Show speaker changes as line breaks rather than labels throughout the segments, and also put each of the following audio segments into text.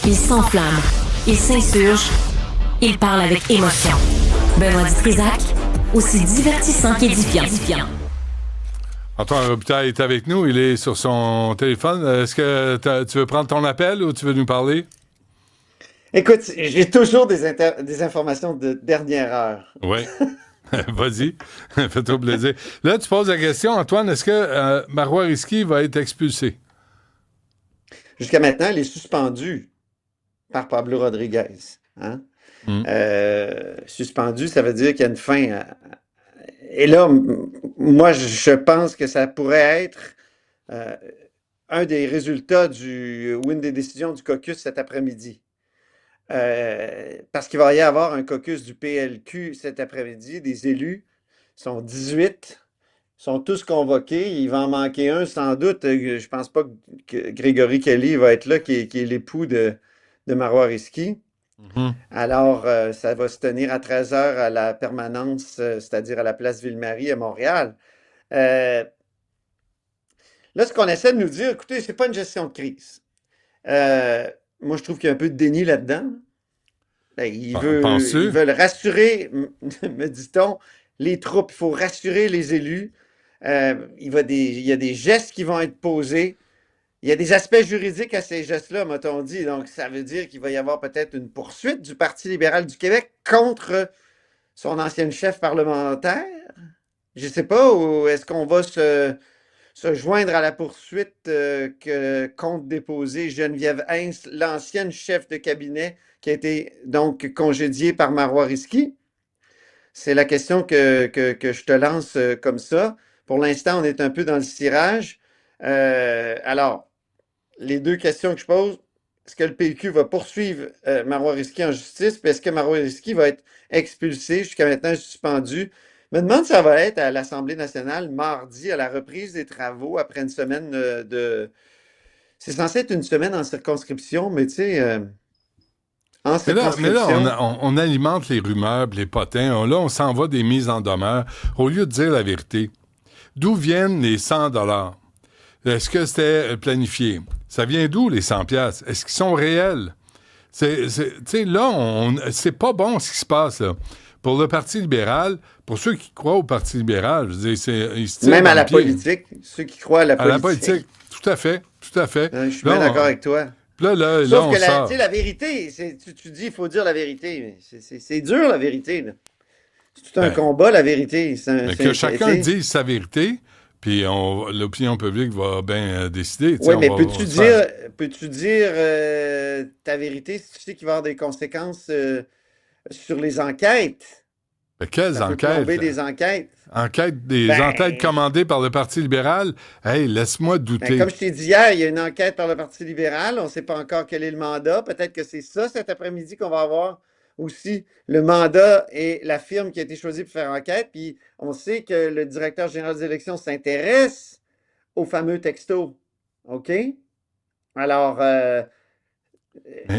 Il s'enflamme, il s'insurge, il parle avec émotion. Benoît Dutrisac, aussi divertissant qu'édifiant.
Antoine Robitaille est avec nous, il est sur son téléphone. Est-ce que tu veux prendre ton appel ou tu veux nous parler?
Écoute, j'ai toujours des informations de dernière heure.
Oui. Vas-y, fais-toi plaisir. Là, tu poses la question, Antoine, est-ce que Marois Risky va être expulsé?
Jusqu'à maintenant, elle est suspendue par Pablo Rodriguez. Hein? Suspendu, ça veut dire qu'il y a une fin. Et là, moi, je pense que ça pourrait être un des résultats ou une des décisions du caucus cet après-midi. Parce qu'il va y avoir un caucus du PLQ cet après-midi. Des élus sont 18, sont tous convoqués. Il va en manquer un sans doute. Je pense pas que Grégory Kelly va être là, qui est l'époux de Marois Risky.
Mm-hmm.
Alors, ça va se tenir à 13h à la permanence, c'est-à-dire à la place Ville-Marie à Montréal. Là, ce qu'on essaie de nous dire, écoutez, c'est pas une gestion de crise. Moi, je trouve qu'il y a un peu de déni là-dedans. Ils veulent rassurer, me dit-on, les troupes. Il faut rassurer les élus. Il y a des gestes qui vont être posés. Il y a des aspects juridiques à ces gestes-là, m'a-t-on dit. Donc, ça veut dire qu'il va y avoir peut-être une poursuite du Parti libéral du Québec contre son ancienne chef parlementaire. Je ne sais pas, ou est-ce qu'on va se joindre à la poursuite que compte déposer Geneviève Hintz, l'ancienne chef de cabinet qui a été donc congédiée par Marois Risky? C'est la question que je te lance comme ça. Pour l'instant, on est un peu dans le cirage. Alors, les deux questions que je pose, est-ce que le PQ va poursuivre Marois Risky en justice, puis est-ce que Marois Risky va être expulsé, jusqu'à maintenant suspendu? Je me demande si ça va être à l'Assemblée nationale mardi, à la reprise des travaux, après une semaine de... C'est censé être une semaine en circonscription, mais tu sais...
Mais là, on alimente les rumeurs, les potins. Là, on s'envoie des mises en demeure au lieu de dire la vérité. D'où viennent les 100 $? Est-ce que c'était planifié? Ça vient d'où, les 100 $? Est-ce qu'ils sont réels? Tu sais, là, c'est pas bon ce qui se passe, là. Pour le Parti libéral, pour ceux qui croient au Parti libéral, je veux dire, ils se tirent
même
dans
à la
le pied.
politique, ceux qui croient à la politique.
À la politique, tout à fait.
Je suis bien d'accord avec toi.
Là,
Sauf
on sort.
que la vérité, tu dis il faut dire la vérité. C'est dur, la vérité. Là. C'est tout un combat, la vérité.
Que chacun dise sa vérité, puis l'opinion publique va bien décider.
Oui, mais peux-tu dire ta vérité si tu sais qu'il va y avoir des conséquences sur les enquêtes?
Mais quelles
Ça
enquêtes?
peut plomber des enquêtes.
Enquêtes commandées par le Parti libéral? Hey, laisse-moi douter.
Comme je t'ai dit hier, il y a une enquête par le Parti libéral. On ne sait pas encore quel est le mandat. Peut-être que c'est ça cet après-midi qu'on va avoir aussi le mandat et la firme qui a été choisie pour faire enquête. Puis on sait que le directeur général des élections s'intéresse aux fameux textos. OK? Alors...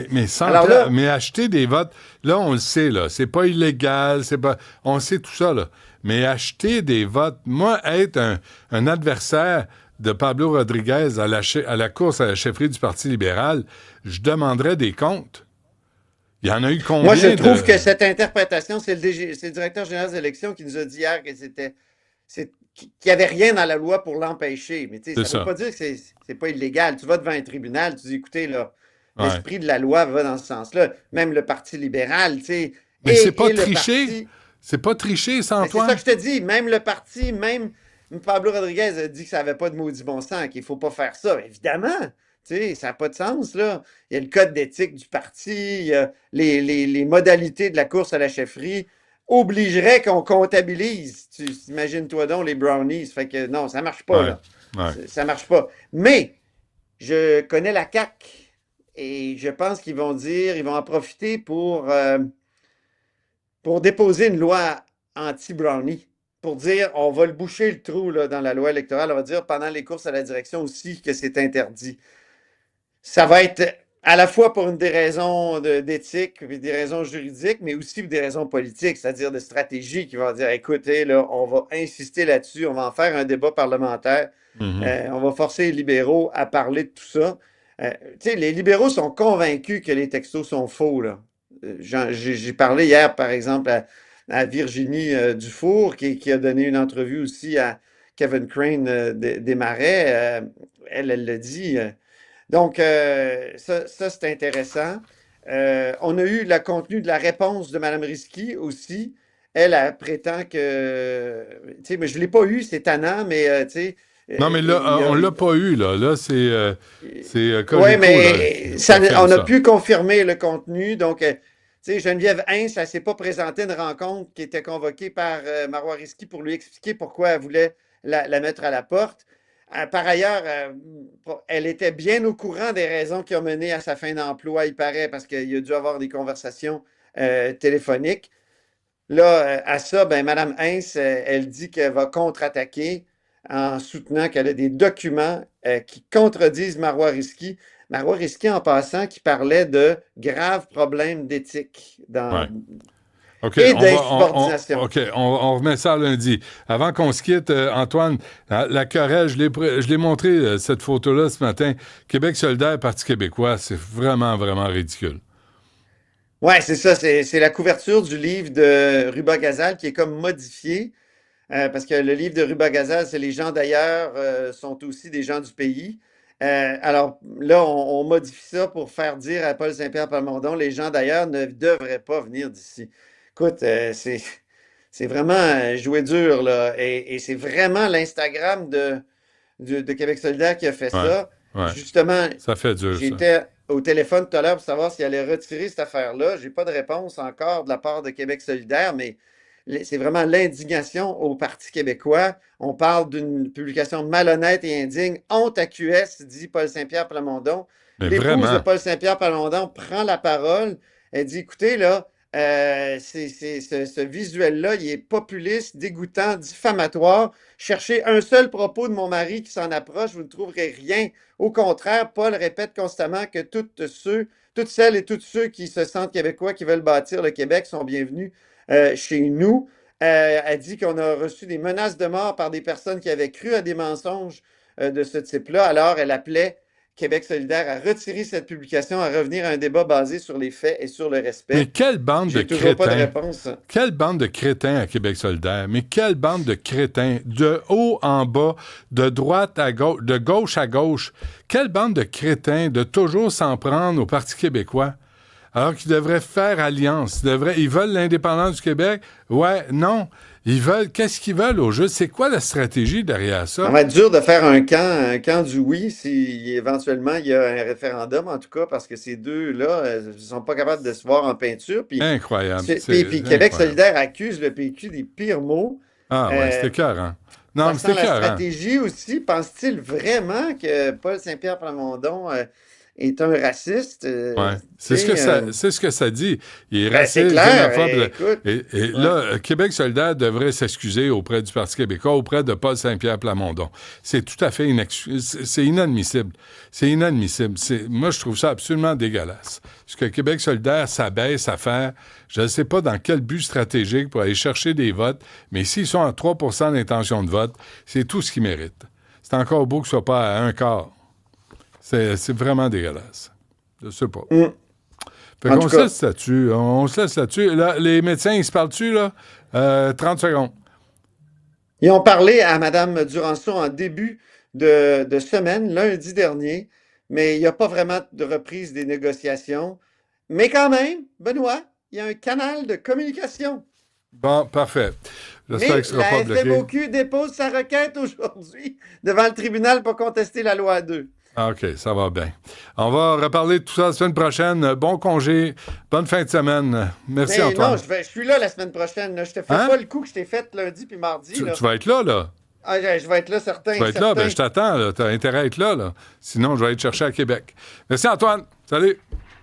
mais acheter des votes, là, on le sait, là, c'est pas illégal, on sait tout ça, là. Mais acheter des votes, moi, être un adversaire de Pablo Rodriguez à la course à la chefferie du Parti libéral, je demanderais des comptes. Il y en a eu combien?
Moi, je trouve que cette interprétation, c'est le directeur général des élections qui nous a dit hier que qu'il n'y avait rien dans la loi pour l'empêcher. Mais tu sais, ça ne veut pas dire que c'est pas illégal. Tu vas devant un tribunal, tu dis, écoutez, là, l'esprit de la loi va dans ce sens-là. Même le Parti libéral, tu sais.
Mais c'est pas tricher. C'est pas tricher, ça, Antoine.
C'est ça que je te dis. Même le parti, même Pablo Rodriguez a dit que ça n'avait pas de maudit bon sens, qu'il ne faut pas faire ça. Évidemment, tu sais, ça n'a pas de sens, là. Il y a le code d'éthique du parti, il y a les modalités de la course à la chefferie obligeraient qu'on comptabilise. Imagine-toi donc les brownies. Fait que non, ça ne marche pas, là.
Ouais.
Ça ne marche pas. Mais, je connais la CAQ. Et je pense qu'ils vont en profiter pour déposer une loi anti-brownie. Pour dire, on va le boucher le trou là, dans la loi électorale. On va dire pendant les courses à la direction aussi que c'est interdit. Ça va être à la fois pour des raisons d'éthique, puis des raisons juridiques, mais aussi pour des raisons politiques, c'est-à-dire de stratégie qui vont dire, écoutez, là, on va insister là-dessus, on va en faire un débat parlementaire, on va forcer les libéraux à parler de tout ça. Les libéraux sont convaincus que les textos sont faux, là. J'ai parlé hier, par exemple, à Virginie Dufour, qui a donné une entrevue aussi à Kevin Crane des Marais. Elle le dit. Donc, ça c'est intéressant. On a eu le contenu de la réponse de Mme Risky aussi. Elle prétend que... mais je ne l'ai pas eu, c'est tannant, mais
non, mais là, on ne l'a pas eu, là. Là, c'est
oui, mais on a pu confirmer le contenu. Donc, Geneviève Hintz, elle ne s'est pas présentée à une rencontre qui était convoquée par Marois Risky pour lui expliquer pourquoi elle voulait la mettre à la porte. Par ailleurs, elle était bien au courant des raisons qui ont mené à sa fin d'emploi, il paraît, parce qu'il a dû avoir des conversations téléphoniques. Là, à ça, Mme Hintz, elle dit qu'elle va contre-attaquer en soutenant qu'elle a des documents qui contredisent Marois Risky. Marois Risky, en passant, qui parlait de graves problèmes d'éthique et d'insubordination.
OK, on remet ça lundi. Avant qu'on se quitte, Antoine, la querelle, je l'ai montré, cette photo-là, ce matin. Québec solidaire, Parti québécois, c'est vraiment, vraiment ridicule.
Oui, c'est ça. C'est la couverture du livre de Ruba Gazal qui est comme modifiée. Parce que le livre de Ruba Gazal, c'est les gens d'ailleurs sont aussi des gens du pays. Alors là, on modifie ça pour faire dire à Paul Saint-Pierre Plamondon, les gens d'ailleurs ne devraient pas venir d'ici. Écoute, c'est vraiment jouer dur, là. Et c'est vraiment l'Instagram de Québec solidaire qui a fait ça.
Ouais.
Justement,
ça fait dur,
j'étais au téléphone tout à l'heure pour savoir s'il allait retirer cette affaire-là. Je n'ai pas de réponse encore de la part de Québec solidaire, mais c'est vraiment l'indignation au Parti québécois. On parle d'une publication malhonnête et indigne. Honte à QS, dit Paul Saint-Pierre Plamondon. L'épouse de Paul Saint-Pierre Plamondon prend la parole. Elle dit, écoutez, là, ce visuel-là, il est populiste, dégoûtant, diffamatoire. Cherchez un seul propos de mon mari qui s'en approche, vous ne trouverez rien. Au contraire, Paul répète constamment que toutes celles et tous ceux qui se sentent québécois, qui veulent bâtir le Québec, sont bienvenus chez nous. Elle dit qu'on a reçu des menaces de mort par des personnes qui avaient cru à des mensonges de ce type-là. Alors, elle appelait Québec solidaire à retirer cette publication, à revenir à un débat basé sur les faits et sur le respect.
Mais quelle bande de crétins.
Pas de réponse.
Quelle bande de crétins à Québec solidaire. Mais quelle bande de crétins. De haut en bas, de droite à gauche, de gauche à gauche. Quelle bande de crétins de toujours s'en prendre au Parti québécois. Alors qu'ils devraient faire alliance. Ils veulent l'indépendance du Québec? Ouais, non. Qu'est-ce qu'ils veulent au juste? C'est quoi la stratégie derrière ça?
Ça va être dur de faire un camp du oui si éventuellement il y a un référendum, en tout cas, parce que ces deux-là ne sont pas capables de se voir en peinture. Puis,
incroyable.
Puis Québec solidaire accuse le PQ des pires mots.
Ah ouais, c'était écœurant. Non, mais c'était écœurant.
La stratégie aussi, pense-t-il vraiment que Paul Saint-Pierre Plamondon est un raciste?
Oui, c'est ce que ça dit. Il est raciste,
c'est clair,
xénophobe. Et là, Québec solidaire devrait s'excuser auprès du Parti québécois, auprès de Paul Saint-Pierre Plamondon. C'est tout à fait c'est inadmissible. C'est inadmissible. Moi, je trouve ça absolument dégueulasse. Ce que Québec solidaire s'abaisse à faire, je ne sais pas dans quel but stratégique pour aller chercher des votes, mais s'ils sont à 3 % d'intention de vote, c'est tout ce qu'ils méritent. C'est encore beau que ce soit pas à un quart. C'est vraiment dégueulasse. Je sais pas. Fait qu'on se laisse là-dessus. On se laisse là-dessus. Là, les médecins, ils se parlent-tu, là? 30 secondes.
Ils ont parlé à Mme Duranceau en début de semaine, lundi dernier, mais il n'y a pas vraiment de reprise des négociations. Mais quand même, Benoît, il y a un canal de communication.
Bon, parfait. J'espère que ce sera pas bloqué.
La FMOQ dépose sa requête aujourd'hui devant le tribunal pour contester la loi 2.
OK, ça va bien. On va reparler de tout ça la semaine prochaine. Bon congé, bonne fin de semaine. Merci, Antoine.
Non, je suis là la semaine prochaine. Là. Je te fais pas le coup que je t'ai fait lundi puis mardi.
Tu vas être là?
Ah, je vais être là, certain.
Tu vas être là? Ben, je t'attends. Tu as intérêt à être là. Sinon, je vais aller te chercher à Québec. Merci, Antoine. Salut.